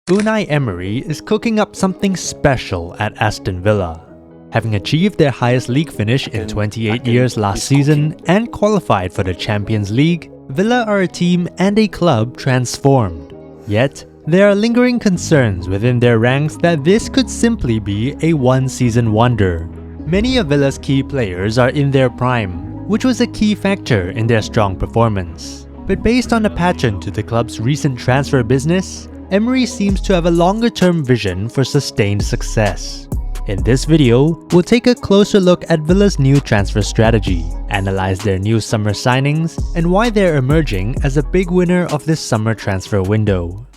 Unai Emery is cooking up something special at Aston Villa. Having achieved their highest league finish in 28 years last season and qualified for the Champions League, Villa are a team and a club transformed. Yet, there are lingering concerns within their ranks that this could simply be a one-season wonder. Many of Villa's key players are in their prime, which was a key factor in their strong performance. But based on a pattern to the club's recent transfer business, Emery seems to have a longer-term vision for sustained success. In this video, we'll take a closer look at Villa's new transfer strategy, analyze their new summer signings, and why they're emerging as a big winner of this summer transfer window.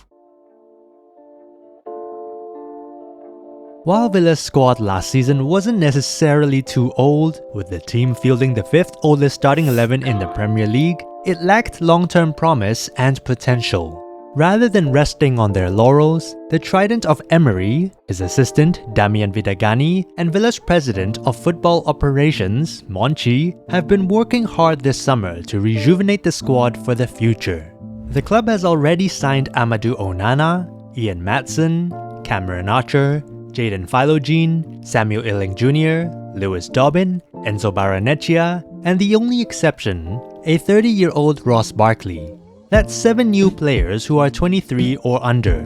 While Villa's squad last season wasn't necessarily too old, with the team fielding the 5th oldest starting 11 in the Premier League, it lacked long-term promise and potential. Rather than resting on their laurels, the trident of Emery, his assistant Damian Vidagani, and Villa's president of football operations, Monchi, have been working hard this summer to rejuvenate the squad for the future. The club has already signed Amadou Onana, Ian Maatsen, Cameron Archer, Jaden Philogene, Samuel Illing Jr., Lewis Dobbin, Enzo Barrenetxea, and the only exception, a 30-year-old Ross Barkley. That's 7 new players who are 23 or under.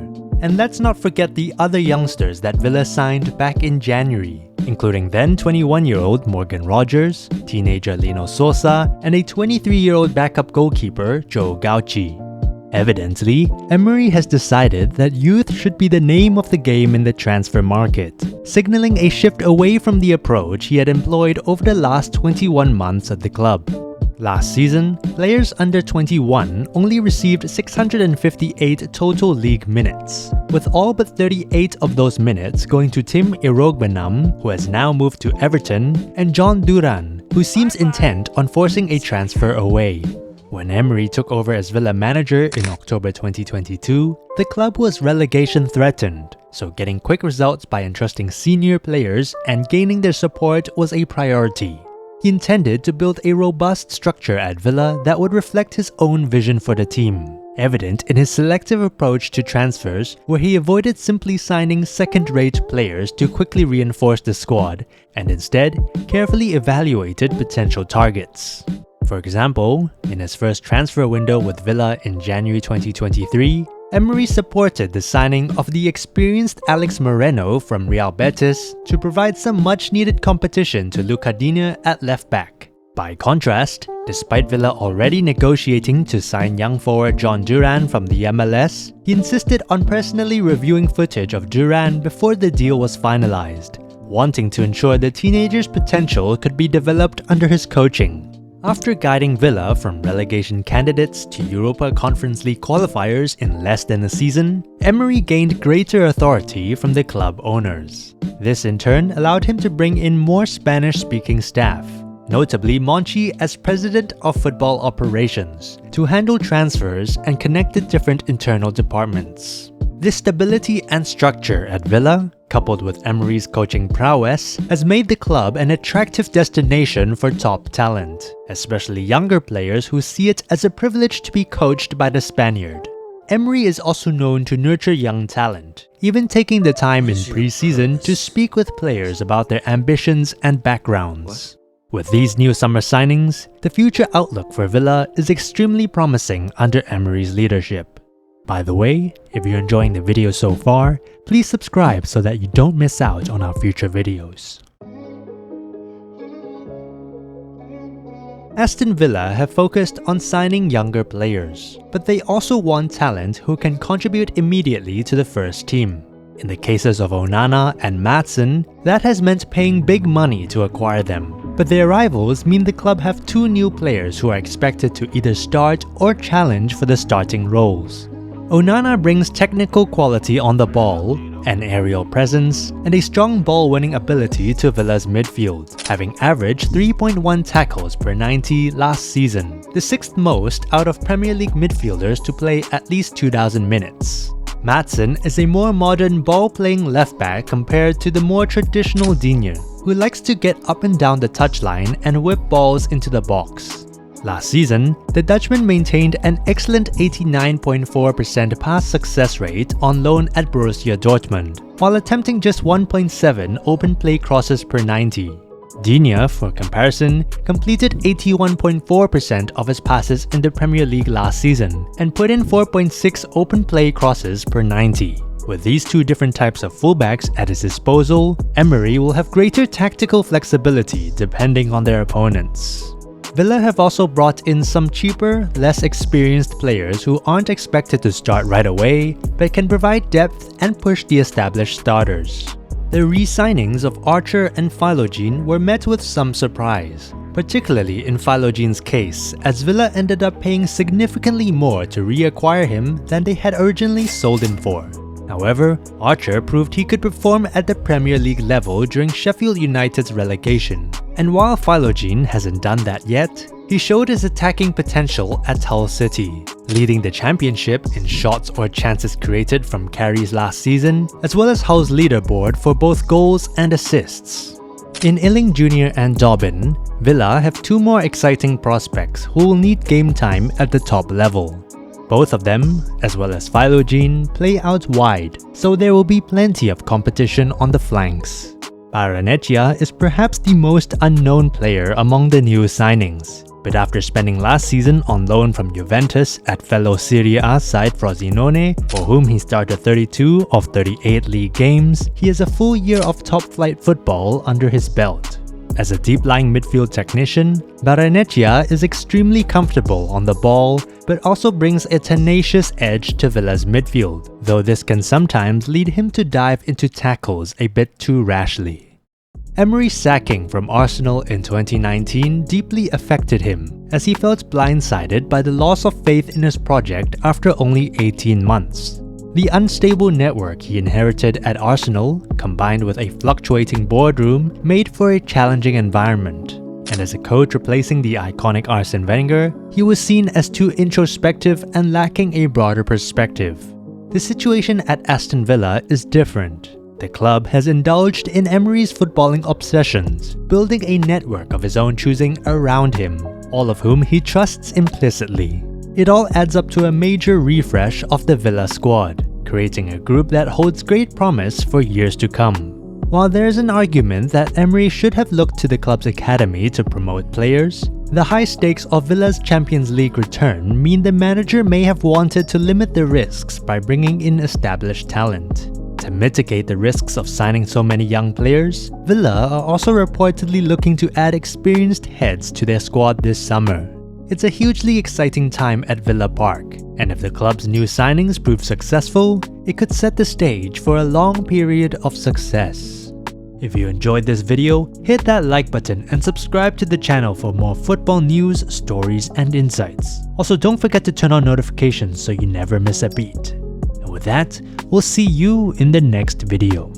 And let's not forget the other youngsters that Villa signed back in January, including then 21-year-old Morgan Rogers, teenager Lino Sosa, and a 23-year-old backup goalkeeper Joe Gauchi. Evidently, Emery has decided that youth should be the name of the game in the transfer market, signaling a shift away from the approach he had employed over the last 21 months at the club. Last season, players under 21 only received 658 total league minutes, with all but 38 of those minutes going to Tim Irogbenam, who has now moved to Everton, and John Duran, who seems intent on forcing a transfer away. When Emery took over as Villa manager in October 2022, the club was relegation threatened, so getting quick results by entrusting senior players and gaining their support was a priority. He intended to build a robust structure at Villa that would reflect his own vision for the team, evident in his selective approach to transfers, where he avoided simply signing second-rate players to quickly reinforce the squad, and instead carefully evaluated potential targets. For example, in his first transfer window with Villa in January 2023, Emery supported the signing of the experienced Alex Moreno from Real Betis to provide some much-needed competition to Luca Digne at left-back. By contrast, despite Villa already negotiating to sign young forward John Duran from the MLS, he insisted on personally reviewing footage of Duran before the deal was finalized, wanting to ensure the teenager's potential could be developed under his coaching. After guiding Villa from relegation candidates to Europa Conference League qualifiers in less than a season, Emery gained greater authority from the club owners. This in turn allowed him to bring in more Spanish-speaking staff, notably Monchi as president of football operations, to handle transfers and connect the different internal departments. This stability and structure at Villa, coupled with Emery's coaching prowess, has made the club an attractive destination for top talent, especially younger players who see it as a privilege to be coached by the Spaniard. Emery is also known to nurture young talent, even taking the time in pre-season to speak with players about their ambitions and backgrounds. With these new summer signings, the future outlook for Villa is extremely promising under Emery's leadership. By the way, if you're enjoying the video so far, please subscribe so that you don't miss out on our future videos. Aston Villa have focused on signing younger players, but they also want talent who can contribute immediately to the first team. In the cases of Onana and Maatsen, that has meant paying big money to acquire them, but their arrivals mean the club have 2 new players who are expected to either start or challenge for the starting roles. Onana brings technical quality on the ball, an aerial presence, and a strong ball-winning ability to Villa's midfield, having averaged 3.1 tackles per 90 last season, the 6th most out of Premier League midfielders to play at least 2,000 minutes. Maatsen is a more modern ball-playing left-back compared to the more traditional Digne, who likes to get up and down the touchline and whip balls into the box. Last season, the Dutchman maintained an excellent 89.4% pass success rate on loan at Borussia Dortmund, while attempting just 1.7 open play crosses per 90. Digne, for comparison, completed 81.4% of his passes in the Premier League last season and put in 4.6 open play crosses per 90. With these two different types of fullbacks at his disposal, Emery will have greater tactical flexibility depending on their opponents. Villa have also brought in some cheaper, less experienced players who aren't expected to start right away, but can provide depth and push the established starters. The re-signings of Archer and Philogene were met with some surprise, particularly in Philogene's case, as Villa ended up paying significantly more to reacquire him than they had originally sold him for. However, Archer proved he could perform at the Premier League level during Sheffield United's relegation, and while Philogene hasn't done that yet, he showed his attacking potential at Hull City, leading the championship in shots or chances created from carries last season, as well as Hull's leaderboard for both goals and assists. In Illing Jr. and Dobbin, Villa have two more exciting prospects who will need game time at the top level. Both of them, as well as Philogene, play out wide, so there will be plenty of competition on the flanks. Barrenetxea is perhaps the most unknown player among the new signings, but after spending last season on loan from Juventus at fellow Serie A side Frosinone, for whom he started 32 of 38 league games, he has a full year of top-flight football under his belt. As a deep-lying midfield technician, Barrenetxea is extremely comfortable on the ball, but also brings a tenacious edge to Villa's midfield, though this can sometimes lead him to dive into tackles a bit too rashly. Emery's sacking from Arsenal in 2019 deeply affected him, as he felt blindsided by the loss of faith in his project after only 18 months. The unstable network he inherited at Arsenal, combined with a fluctuating boardroom, made for a challenging environment. And as a coach replacing the iconic Arsene Wenger, he was seen as too introspective and lacking a broader perspective. The situation at Aston Villa is different. The club has indulged in Emery's footballing obsessions, building a network of his own choosing around him, all of whom he trusts implicitly. It all adds up to a major refresh of the Villa squad, creating a group that holds great promise for years to come. While there's an argument that Emery should have looked to the club's academy to promote players, the high stakes of Villa's Champions League return mean the manager may have wanted to limit the risks by bringing in established talent. To mitigate the risks of signing so many young players, Villa are also reportedly looking to add experienced heads to their squad this summer. It's a hugely exciting time at Villa Park, and if the club's new signings prove successful, it could set the stage for a long period of success. If you enjoyed this video, hit that like button and subscribe to the channel for more football news, stories, and insights. Also, don't forget to turn on notifications so you never miss a beat. And with that, we'll see you in the next video.